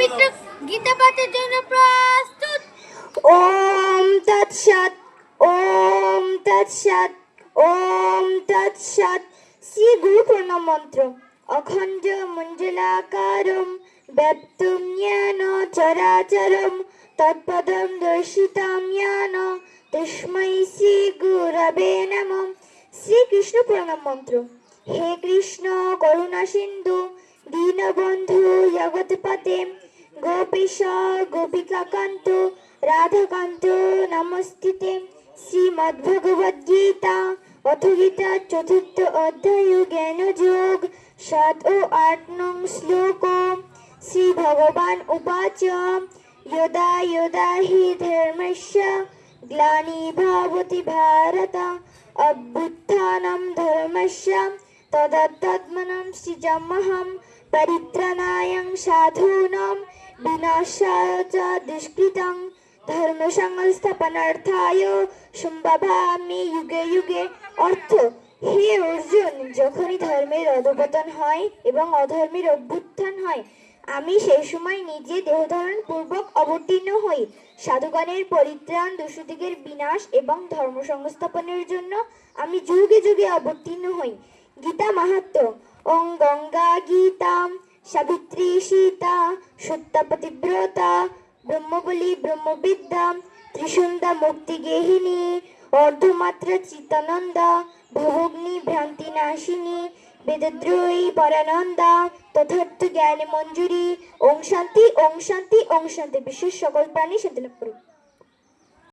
পবিত্র গীতা পাঠের জন্য প্রস্তুত। ওম তৎসৎ, ওম তৎসৎ, ওম তৎসৎ। শ্রী গুরু প্রণাম মন্ত্র। অখণ্ড মণ্ডলাকারম ব্যাপ্তম জ্ঞান চরাচরম তৎপদম দর্শিতাম জ্ঞান তস্मै শ্রী গুরবে নমঃ। শ্রীকৃষ্ণ প্রণাম মন্ত্র। হে কৃষ্ণ করুণা সিন্ধু দীনবন্ধু জগৎপতে গোপীশ গোপিকাকান্ত রাধাকান্ত নমস্তুতে। শ্রীমদ্ভগবদ্গীতা অথ গীতা চতুর্থ অধ্যায় জ্ঞানযোগ 7 ও 8 নং শ্লোক। শ্রী ভগবান উবাচ যদা যদা হি ধর্মস্য গ্লানির্ভবতি ভারত অভ্যুত্থাनं ধর্মস্য তদাত্মাनं সৃজাম্যহং পরিত্রাণায় সাধূনাং বিনাশায় চ দুষ্কৃতং ধর্ম সংস্থাপনার্থায় সম্ভবামি যুগে যুগে। অর্থ: হে অর্জুন, যখনই ধর্মের অধঃপতন হয় এবং অধর্মের অভ্যুত্থান হয়, আমি সেই সময় নিজে দেহধারণ পূর্বক অবতীর্ণ হই। সাধুগণের পরিত্রাণ, দুষ্টদিগের বিনাশ এবং ধর্ম সংস্থাপনের জন্য আমি যুগে যুগে অবতীর্ণ হই। গীতা মাহাত্ম্য। ওং গঙ্গা গীতা সাবিত্রী সীতা সত্য পতিব্রতা ব্রহ্মবলী ব্রহ্মবিদ্যা ত্রিসন্ধ্যা মুক্তি গেহিনী অর্ধমাত্রা চিতানন্দা ভবগ্নি ভ্রান্তি নাশিনী বেদদ্রোহী পরানন্দা তথার্থ জ্ঞানে মঞ্জুরি। ওং শান্তি, ওং শান্তি, ওং শান্তি। বিশ্বের সকল প্রাণী শান্তি লাভ করুক।